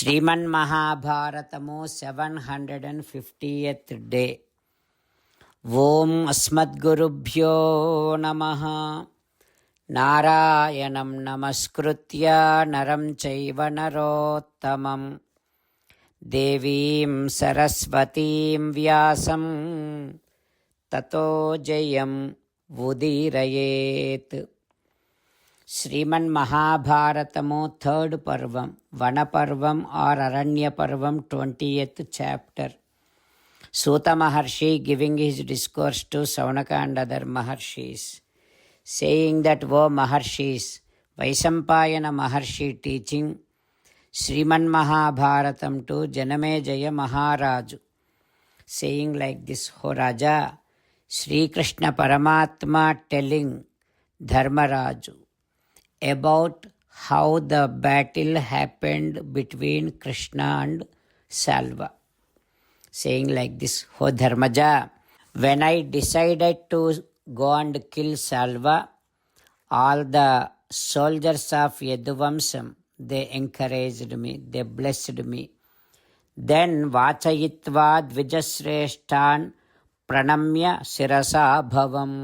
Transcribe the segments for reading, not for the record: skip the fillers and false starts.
శ్రీమన్మహాభారతము 750th day. ఓం అస్మద్గురుభ్యో నమః. నారాయణం నమస్కృత్య నరం చైవ నరోత్తమం దేవీం సరస్వతీం వ్యాసం తతో జయం ఉదీరయేత్. శ్రీమన్ మహాభారతము థర్డ్ పర్వం, వనపర్వం are Aranya Parvam, 20th chapter. Suta Maharshi giving his discourse to Shaunaka and other Maharshis, saying that O Maharshis, Vaishampayana Maharshi teaching Shriman Mahabharatam to Janamejaya మహారాజు, సేయింగ్ లైక్ దిస్: హో రాజా, శ్రీకృష్ణ పరమాత్మ telling Dharmaraju about how the battle happened between Krishna and Salva, saying like this: "O Dharmaja, when I decided to go and kill Salva, all the soldiers of Yaduvamsam, they encouraged me, they blessed me. Then Vachayitva Dvijasreshtan Pranamya Sirasa Bhavam.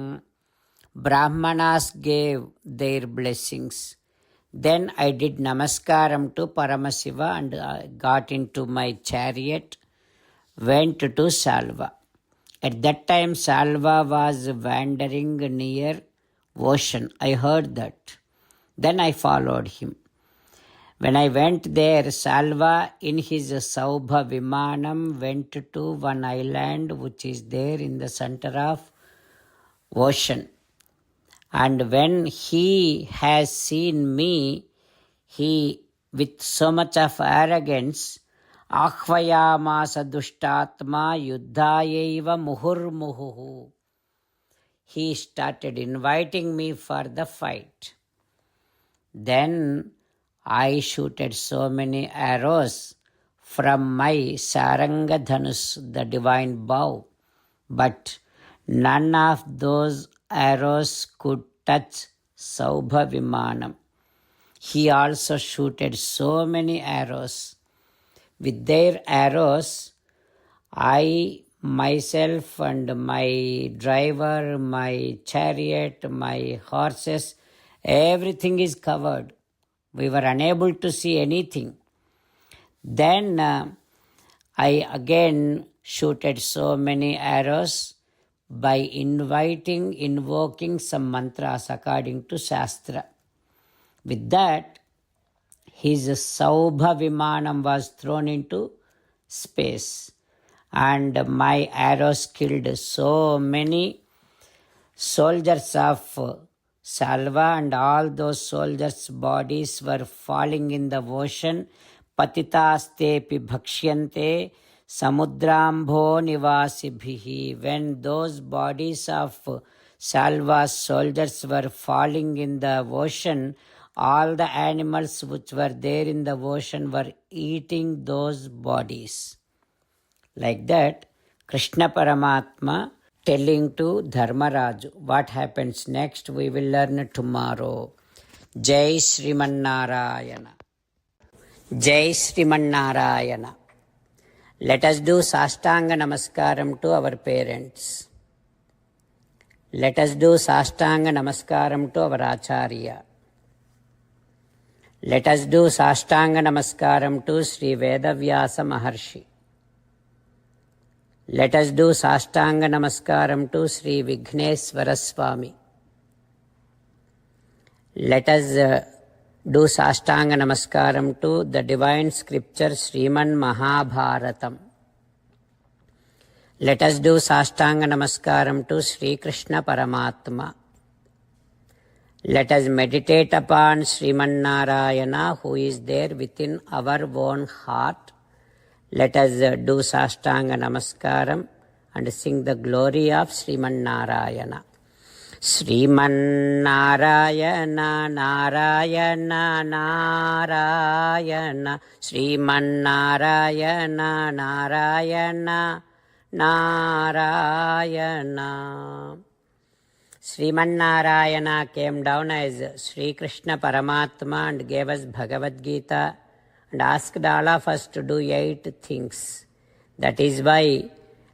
Brahmanas gave their blessings. Then I did namaskaram to Paramasiva and got into my chariot, went to Salva. At that time Salva was wandering near ocean. I heard that. Then I followed him. When I went there, Salva in his Saubha Vimanam went to one island which is there in the center of ocean. And when he has seen me, he, with so much of arrogance, Akhvayamasa Dushtatma Yuddhayaiva Muhurmuhu. He started inviting me for the fight. Then I shooted so many arrows from my Saranga Dhanus, the divine bow, but none of those arrows could touch Saubha Vimanam. He also shooted so many arrows. With their arrows, I myself and my driver, my chariot, my horses, everything is covered. We were unable to see anything. Then I again shooted so many arrows by invoking some mantras according to Shastra. With that, his Saubha Vimanam was thrown into space, and my arrows killed so many soldiers of Salva, and all those soldiers' bodies were falling in the ocean. Patitastepi bhakshyante Samudrambo Nivasibhihi. When those bodies of Salva's soldiers were falling in the ocean, all the animals which were there in the ocean were eating those bodies. Like that, Krishna Paramatma telling to Dharmaraju. What happens next we will learn tomorrow. Jai Sriman Narayana. Jai Sriman Narayana. Let us do Sastanga Namaskaram to our parents. Let us do Sastanga Namaskaram to our Acharya. Let us do Sastanga Namaskaram to Sri Vedavyasa Maharshi. Let us do Sastanga Namaskaram to Sri Vigneswara Swami. Let us do Sastanga Namaskaram to the divine scripture Sriman Mahabharatam. Let us do Sastanga Namaskaram to Sri Krishna Paramatma. Let us meditate upon Sriman Narayana who is there within our own heart. Let us do Sastanga Namaskaram and sing the glory of Sriman Narayana. Sriman Narayana Narayana Narayana, Sriman Narayana Narayana Narayana. Sriman Narayana came down as Sri Krishna Paramatma and gave us Bhagavad Gita and asked all of us to do 8 things. That is why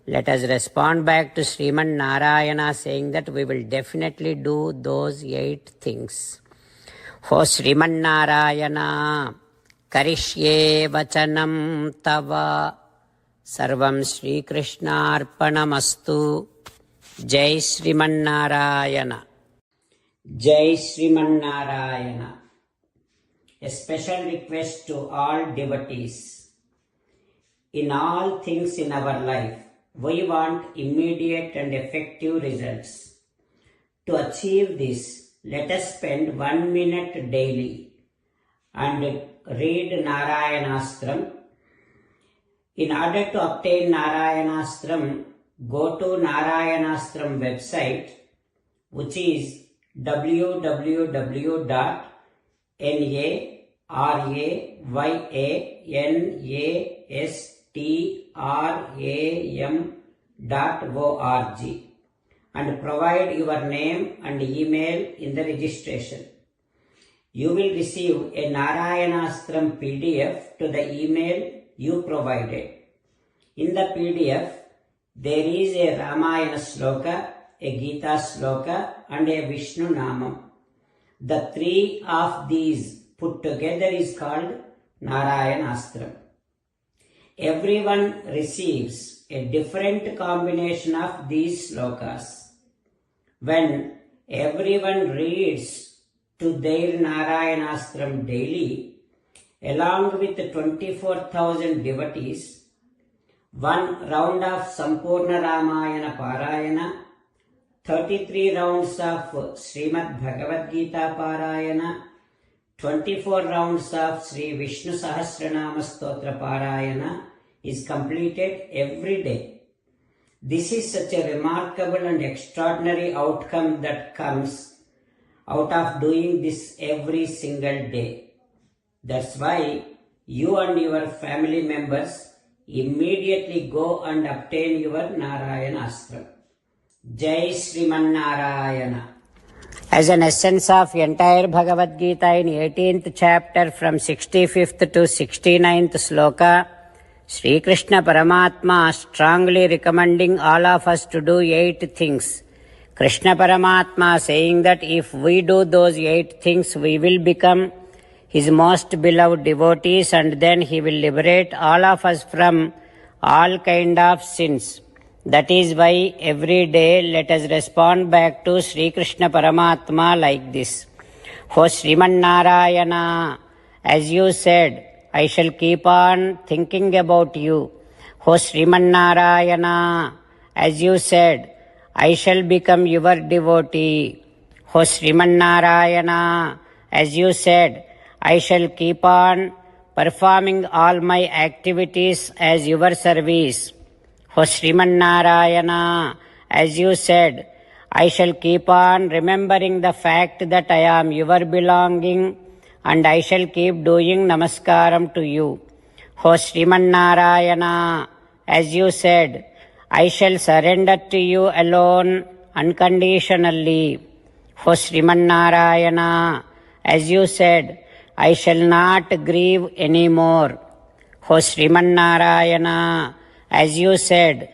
let us respond back to Sriman Narayana saying that we will definitely do those 8 things. O Sriman Narayana, Karishye Vachanam Tava, Sarvam Shri Krishna Arpanamastu. Jai Sriman Narayana. Jai Sriman Narayana. A special request to all devotees. In all things in our life, we want immediate and effective results. To achieve this, let us spend 1 minute daily and read Narayanastram. In order to obtain Narayanastram, go to Narayanastram website, which is www.narayanastram.org, and provide your name and email in the registration. You will receive a Narayanastram PDF to the email you provided. In the PDF, there is a Ramayana sloka, a Gita sloka, and a Vishnu Namam. The 3 of these put together is called Narayanastram. Everyone receives a different combination of these slokas. When everyone reads to their Narayanastram daily, along with 24,000 devotees, 1 round of Sampurna Ramayana Parayana, 33 rounds of Srimad Bhagavad Gita Parayana, 24 rounds of Sri Vishnu Sahasranama Stotra Parayana is completed every day. This is such a remarkable and extraordinary outcome that comes out of doing this every single day. That's why you and your family members immediately go and obtain your Narayanastram. Jai Sriman Narayana. As an essence of entire Bhagavad Gita in 18th chapter from 65th to 69th sloka, Sri Krishna Paramatma strongly recommending all of us to do 8 things. Krishna Paramatma saying that if we do those 8 things, we will become His most beloved devotees, and then He will liberate all of us from all kind of sins. That is why every day let us respond back to Sri Krishna Paramatma like this. O Sriman Narayana, as you said, I shall keep on thinking about you. O Sriman Narayana, as you said, I shall become your devotee. O Sriman Narayana, as you said, I shall keep on performing all my activities as your service. O Sriman Narayana, as you said, I shall keep on remembering the fact that I am your belonging, and I shall keep doing namaskaram to you. O Sriman Narayana, as you said, I shall surrender to you alone unconditionally. O Sriman Narayana, as you said, I shall not grieve anymore. O Sriman Narayana, as you said,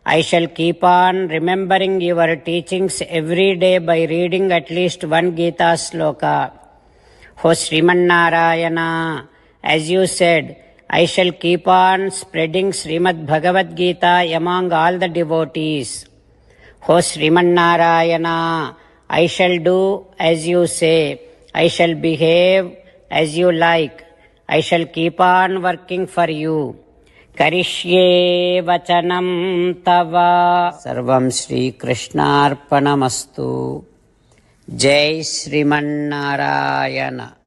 I shall keep on remembering your teachings every day by reading at least 1 Gita sloka. O Sriman Narayana, as you said, I shall keep on spreading Srimad Bhagavad Gita among all the devotees. O Sriman Narayana, I shall do as you say. I shall behave as you like. I shall keep on working for you. Karishye Vachanam Tava. Sarvam Shri Krishna Arpanamastu. Jai Sriman Narayana.